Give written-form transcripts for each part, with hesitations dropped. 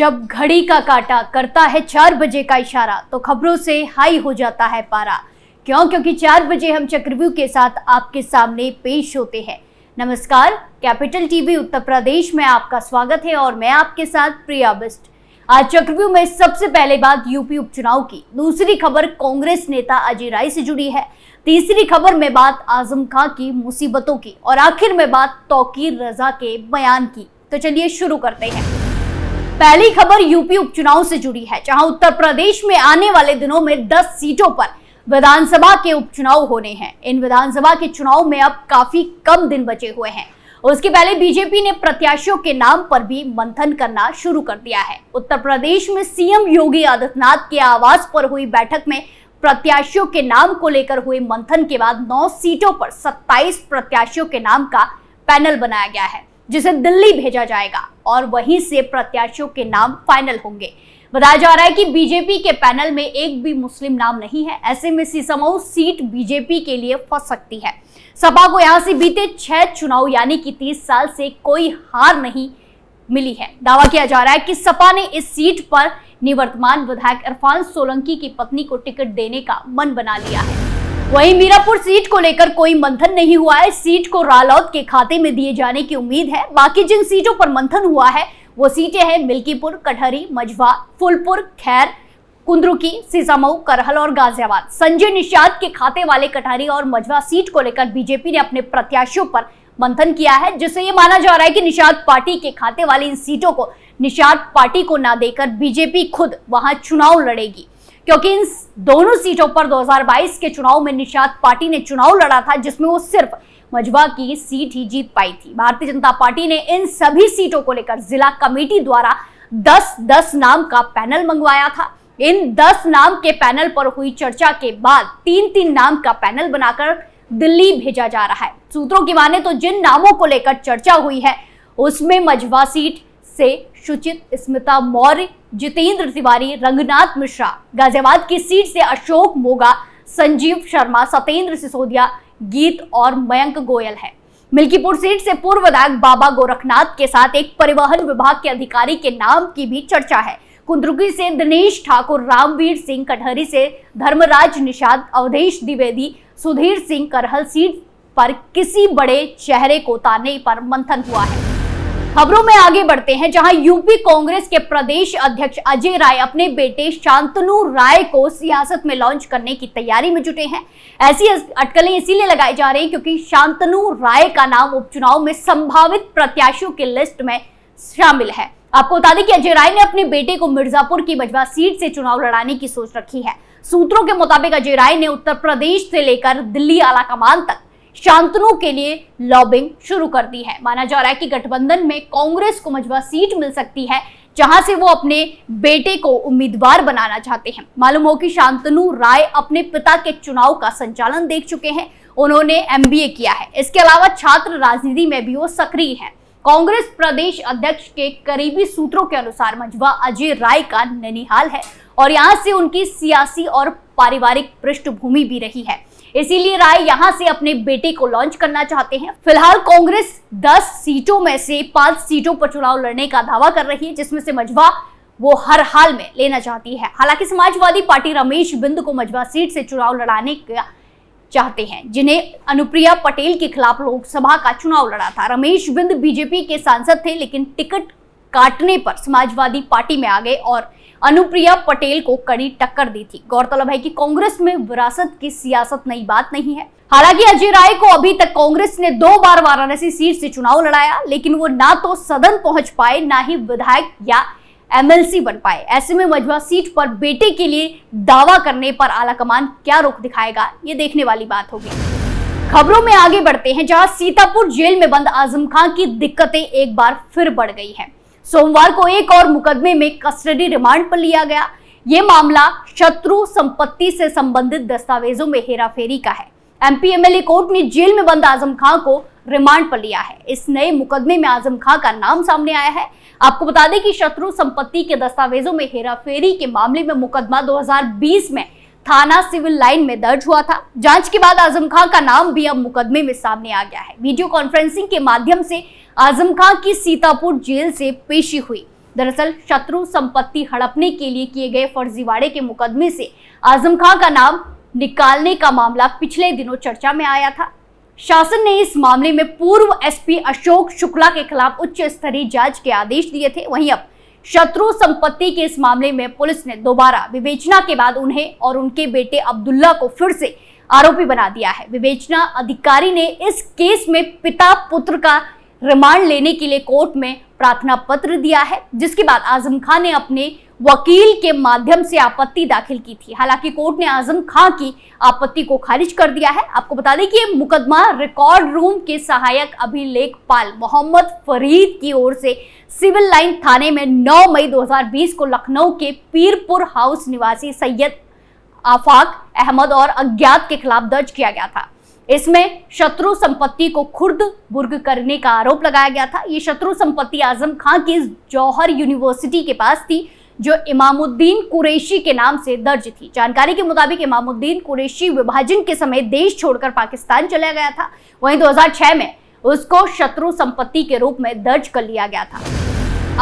जब घड़ी का काटा करता है 4 बजे का इशारा तो खबरों से हाई हो जाता है पारा। क्योंकि 4 बजे हम चक्रव्यूह के साथ आपके सामने पेश होते हैं। नमस्कार, कैपिटल टीवी उत्तर प्रदेश में आपका स्वागत है और मैं आपके साथ प्रिया बिस्ट। आज चक्रव्यूह में सबसे पहले बात यूपी उपचुनाव की, दूसरी खबर कांग्रेस नेता अजय राय से जुड़ी है, तीसरी खबर में बात आजम खां की मुसीबतों की और आखिर में बात तौकीर रजा के बयान की। तो चलिए शुरू करते हैं। पहली खबर यूपी उपचुनाव से जुड़ी है, जहां उत्तर प्रदेश में आने वाले दिनों में 10 सीटों पर विधानसभा के उपचुनाव होने हैं। इन विधानसभा के चुनाव में अब काफी कम दिन बचे हुए हैं। उसके पहले बीजेपी ने प्रत्याशियों के नाम पर भी मंथन करना शुरू कर दिया है। उत्तर प्रदेश में सीएम योगी आदित्यनाथ के आवास पर हुई बैठक में प्रत्याशियों के नाम को लेकर हुए मंथन के बाद 9 सीटों पर 27 प्रत्याशियों के नाम का पैनल बनाया गया है, जिसे दिल्ली भेजा जाएगा और वहीं से प्रत्याशियों के नाम फाइनल होंगे। बताया जा रहा है कि बीजेपी के पैनल में एक भी मुस्लिम नाम नहीं है। ऐसे में सीसमऊ सीट बीजेपी के लिए फंस सकती है। सपा को यहां से बीते 6 चुनाव यानी कि 30 साल से कोई हार नहीं मिली है। दावा किया जा रहा है कि सपा ने इस सीट पर निवर्तमान विधायक इरफान सोलंकी की पत्नी को टिकट देने का मन बना लिया है। वहीं मीरापुर सीट को लेकर कोई मंथन नहीं हुआ है। सीट को रालौत के खाते में दिए जाने की उम्मीद है। बाकी जिन सीटों पर मंथन हुआ है वो सीटें हैं मिल्कीपुर, कटहरी, मझवा, फूलपुर, खैर, कुंद्रुकी, सीसामऊ, करहल और गाजियाबाद। संजय निषाद के खाते वाले कटहरी और मझवा सीट को लेकर बीजेपी ने अपने प्रत्याशियों पर मंथन किया है, जिससे ये माना जा रहा है कि निषाद पार्टी के खाते वाली इन सीटों को निषाद पार्टी को ना देकर बीजेपी खुद वहां चुनाव लड़ेगी। क्योंकि इन दोनों सीटों पर 2022 के चुनाव में निषाद पार्टी ने चुनाव लड़ा था, जिसमें वो सिर्फ मझवा की सीट ही जीत पाई थी। भारतीय जनता पार्टी ने इन सभी सीटों को लेकर जिला कमेटी द्वारा 10-10 नाम का पैनल मंगवाया था। इन 10 नाम के पैनल पर हुई चर्चा के बाद 3-3 नाम का पैनल बनाकर दिल्ली भेजा जा रहा है। सूत्रों की माने तो जिन नामों को लेकर चर्चा हुई है उसमें मझवा सीट से शुचित, स्मिता मौर्य, जितेंद्र तिवारी, रंगनाथ मिश्रा, गाजियाबाद की सीट से अशोक मोगा, संजीव शर्मा, सत्येंद्र सिसोदिया, गीत और मयंक गोयल है। मिल्कीपुर सीट से पूर्व विधायक बाबा गोरखनाथ के साथ एक परिवहन विभाग के अधिकारी के नाम की भी चर्चा है। कुंद्रुकी से दिनेश ठाकुर, रामवीर सिंह, कटहरी से धर्मराज निषाद, अवधेश द्विवेदी, सुधीर सिंह, करहल सीट पर किसी बड़े चेहरे को उतारने पर मंथन हुआ है। खबरों में आगे बढ़ते हैं, जहां यूपी कांग्रेस के प्रदेश अध्यक्ष अजय राय अपने बेटे शांतनु राय को सियासत में लॉन्च करने की तैयारी में जुटे हैं। ऐसी अटकलें इसीलिए लगाई जा रही हैं क्योंकि शांतनु राय का नाम उपचुनाव में संभावित प्रत्याशियों की लिस्ट में शामिल है। आपको बता दें कि अजय राय ने अपने बेटे को मिर्जापुर की मझवा सीट से चुनाव लड़ाने की सोच रखी है। सूत्रों के मुताबिक अजय राय ने उत्तर प्रदेश से लेकर दिल्ली आलाकमान तक शांतनु के लिए लॉबिंग शुरू कर दी है। माना जा रहा है कि गठबंधन में कांग्रेस को मझवा सीट मिल सकती है, जहां से वो अपने बेटे को उम्मीदवार बनाना चाहते हैं। मालूम हो कि शांतनु राय अपने पिता के चुनाव का संचालन देख चुके हैं। उन्होंने MBA किया है। इसके अलावा छात्र राजनीति में भी वो सक्रिय हैं। कांग्रेस प्रदेश अध्यक्ष के करीबी सूत्रों के अनुसार मझवा अजय राय का ननिहाल है और यहाँ से उनकी सियासी और पारिवारिक पृष्ठभूमि भी रही है। इसीलिए राय यहां से अपने बेटे को लॉन्च करना चाहते हैं। फिलहाल कांग्रेस 10 सीटों में से 5 सीटों पर चुनाव लड़ने का दावा कर रही है, जिसमें से मझवा वो हर हाल में लेना चाहती है। हालांकि समाजवादी पार्टी रमेश बिंद को मझवा सीट से चुनाव लड़ाने का चाहते हैं, जिन्हें अनुप्रिया पटेल के खिलाफ लोकसभा का चुनाव लड़ा था। रमेश बिंद बीजेपी के सांसद थे, लेकिन टिकट काटने पर समाजवादी पार्टी में आ गए और अनुप्रिया पटेल को कड़ी टक्कर दी थी। गौरतलब है कि कांग्रेस में विरासत की सियासत नई बात नहीं है। हालांकि अजय राय को अभी तक कांग्रेस ने 2 बार वाराणसी सीट से चुनाव लड़ाया, लेकिन वो ना तो सदन पहुंच पाए, ना ही विधायक या MLC बन पाए। ऐसे में मझवा सीट पर बेटे के लिए दावा करने पर आलाकमान क्या रुख दिखाएगा, ये देखने वाली बात होगी। खबरों में आगे बढ़ते हैं, जहां सीतापुर जेल में बंद आजम खां की दिक्कतें एक बार फिर बढ़ गई हैं। सोमवार को एक और मुकदमे में कस्टडी रिमांड पर लिया गया। ये मामला शत्रु संपत्ति से संबंधित दस्तावेजों में हेराफेरी का है। MP MLA कोर्ट ने जेल में बंद आजम खां को रिमांड पर लिया है। इस नए मुकदमे में आजम खां का नाम सामने आया है। आपको बता दें कि शत्रु संपत्ति के दस्तावेजों में हेराफेरी के मामले में मुकदमा 2020 में थाना सिविल लाइन में दर्ज हुआ था। जांच के बाद आजम खां का नाम भी अब मुकदमे में सामने आ गया है। वीडियो कॉन्फ्रेंसिंग के माध्यम से आजम खां की सीतापुर जेल से पेशी हुई। दरअसल शत्रु संपत्ति हड़पने के लिए किए गए फर्जीवाड़े के मुकदमे से आजम खां का नाम निकालने का मामला पिछले दिनों चर्चा में आया था। शासन ने इस मामले में पूर्व एसपी अशोक शुक्ला के खिलाफ उच्च स्तरीय जांच के आदेश दिए थे। वहीं अब शत्रु संपत्ति के इस मामले में पुलिस ने दोबारा विवेचना के बाद उन्हें और उनके बेटे अब्दुल्ला को फिर से आरोपी बना दिया है। विवेचना अधिकारी ने इस केस में पिता पुत्र का रिमांड लेने के लिए कोर्ट में प्रार्थना पत्र दिया है, जिसके बाद आजम खान ने अपने वकील के माध्यम से आपत्ति दाखिल की थी। हालांकि कोर्ट ने आजम खान की आपत्ति को खारिज कर दिया है। आपको बता दें कि ये मुकदमा रिकॉर्ड रूम के सहायक अभिलेखपाल मोहम्मद फरीद की ओर से सिविल लाइन थाने में 9 मई 2020 को लखनऊ के पीरपुर हाउस निवासी सैयद आफाक अहमद और अज्ञात के खिलाफ दर्ज किया गया था। इसमें शत्रु संपत्ति को खुर्द बुर्ग करने का आरोप लगाया गया था। ये शत्रु संपत्ति आजम खां की जौहर यूनिवर्सिटी के पास थी, जो इमामुद्दीन कुरैशी के नाम से दर्ज थी। जानकारी के मुताबिक इमामुद्दीन कुरैशी विभाजन के समय देश छोड़कर पाकिस्तान चला गया था। वहीं 2006 में उसको शत्रु संपत्ति के रूप में दर्ज कर लिया गया था।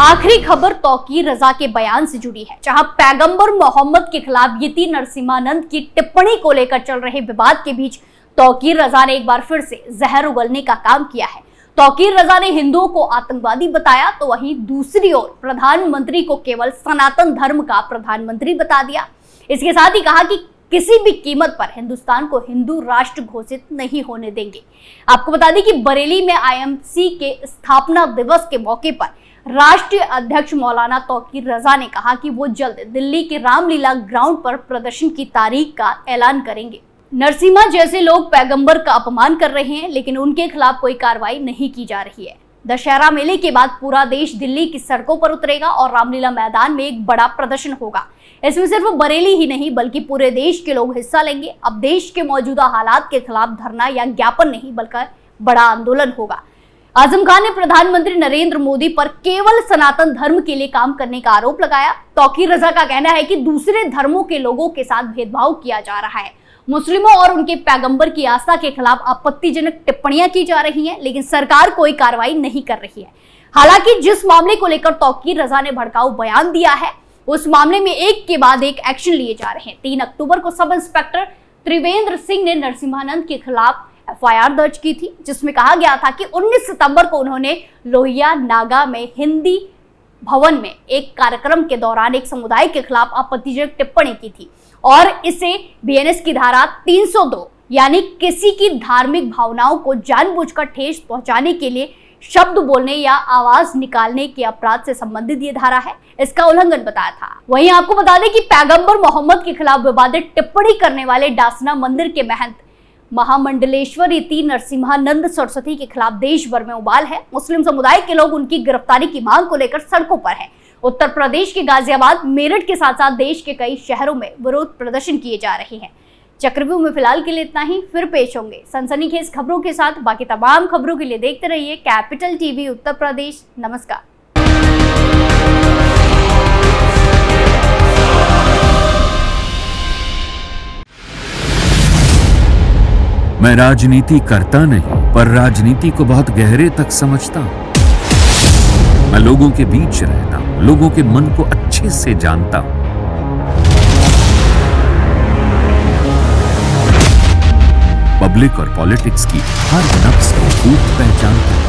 आखिरी खबर तौकीर रजा के बयान से जुड़ी है, जहां पैगंबर मोहम्मद के खिलाफ यति नरसिम्हानंद की टिप्पणी को लेकर चल रहे विवाद के बीच तौकीर रजा ने एक बार फिर से जहर उगलने का काम किया है। तौकीर रजा ने हिंदुओं को आतंकवादी बताया, तो वहीं दूसरी ओर प्रधानमंत्री को केवल सनातन धर्म का प्रधानमंत्री बता दिया। इसके साथ ही कहा कि किसी भी कीमत पर हिंदुस्तान को हिंदू राष्ट्र घोषित नहीं होने देंगे। आपको बता दें कि बरेली में आईएमसी के स्थापना दिवस के मौके पर राष्ट्रीय अध्यक्ष मौलाना तौकीर रजा ने कहा कि वो जल्द दिल्ली के रामलीला ग्राउंड पर प्रदर्शन की तारीख का ऐलान करेंगे। नरसिम्हा जैसे लोग पैगंबर का अपमान कर रहे हैं, लेकिन उनके खिलाफ कोई कार्रवाई नहीं की जा रही है। दशहरा मेले के बाद पूरा देश दिल्ली की सड़कों पर उतरेगा और रामलीला मैदान में एक बड़ा प्रदर्शन होगा। इसमें सिर्फ बरेली ही नहीं बल्कि पूरे देश के लोग हिस्सा लेंगे। अब देश के मौजूदा हालात के खिलाफ धरना या ज्ञापन नहीं बल्कि बड़ा आंदोलन होगा। आजम खान ने प्रधानमंत्री नरेंद्र मोदी पर केवल सनातन धर्म के लिए काम करने का आरोप लगाया। तौकीर रजा का कहना है कि दूसरे धर्मों के लोगों के साथ भेदभाव किया जा रहा है। मुस्लिमों और उनके पैगंबर की आस्था के खिलाफ आपत्तिजनक टिप्पणियां की जा रही हैं, लेकिन सरकार कोई कार्रवाई नहीं कर रही है। हालांकि जिस मामले को लेकर तौकीर रजा ने भड़काऊ बयान दिया है, उस मामले में एक के बाद एक एक्शन लिए जा रहे हैं। 3 अक्टूबर को सब इंस्पेक्टर त्रिवेंद्र सिंह ने नरसिम्हानंद के खिलाफ एफआईआर दर्ज की थी, जिसमें कहा गया था कि 19 सितंबर को उन्होंने लोहिया नागा में हिंदी भवन में एक कार्यक्रम के दौरान एक समुदाय के खिलाफ आपत्तिजनक टिप्पणी की थी और इसे बीएनएस की धारा 302 यानी किसी की धार्मिक भावनाओं को जानबूझकर ठेस पहुंचाने के लिए शब्द बोलने या आवाज निकालने के अपराध से संबंधित ये धारा है, इसका उल्लंघन बताया था। वहीं आपको बता दें कि पैगंबर मोहम्मद के खिलाफ विवादित टिप्पणी करने वाले डासना मंदिर के महंत महामंडलेश्वर यति नरसिम्हानंद सरस्वती के खिलाफ देश भर में उबाल है। मुस्लिम समुदाय के लोग उनकी गिरफ्तारी की मांग को लेकर सड़कों पर हैं। उत्तर प्रदेश के गाजियाबाद, मेरठ के साथ साथ देश के कई शहरों में विरोध प्रदर्शन किए जा रहे हैं। चक्रव्यूह में फिलहाल के लिए इतना ही, फिर पेश होंगे सनसनीखेज खबरों के साथ। बाकी तमाम खबरों के लिए देखते रहिए कैपिटल टीवी उत्तर प्रदेश। नमस्कार। मैं राजनीति करता नहीं, पर राजनीति को बहुत गहरे तक समझता हूं। मैं लोगों के बीच रहता हूं, लोगों के मन को अच्छे से जानता हूं। पब्लिक और पॉलिटिक्स की हर नब्ज को खूब पहचानता हूं।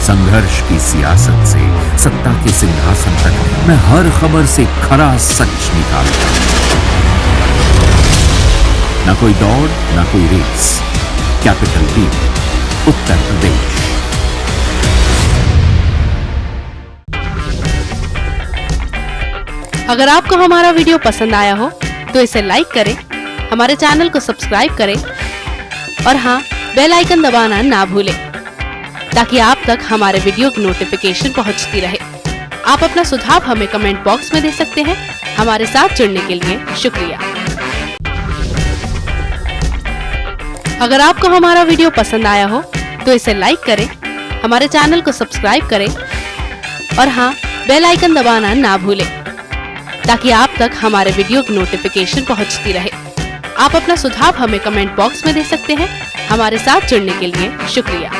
संघर्ष की सियासत से सत्ता के सिंहासन तक मैं हर खबर से खरा सच निकालता हूं। ना कोई दौड़, ना कोई race. Capital TV Uttar Pradesh. अगर आपको हमारा वीडियो पसंद आया हो तो इसे लाइक करें, हमारे चैनल को सब्सक्राइब करें और हाँ, बेल आइकन दबाना ना भूलें ताकि आप तक हमारे वीडियो की नोटिफिकेशन पहुंचती रहे। आप अपना सुझाव हमें कमेंट बॉक्स में दे सकते हैं। हमारे साथ जुड़ने के लिए शुक्रिया। अगर आपको हमारा वीडियो पसंद आया हो तो इसे लाइक करें, हमारे चैनल को सब्सक्राइब करें और हाँ, बेल आइकन दबाना ना भूलें ताकि आप तक हमारे वीडियो की नोटिफिकेशन पहुंचती रहे। आप अपना सुझाव हमें कमेंट बॉक्स में दे सकते हैं। हमारे साथ जुड़ने के लिए शुक्रिया।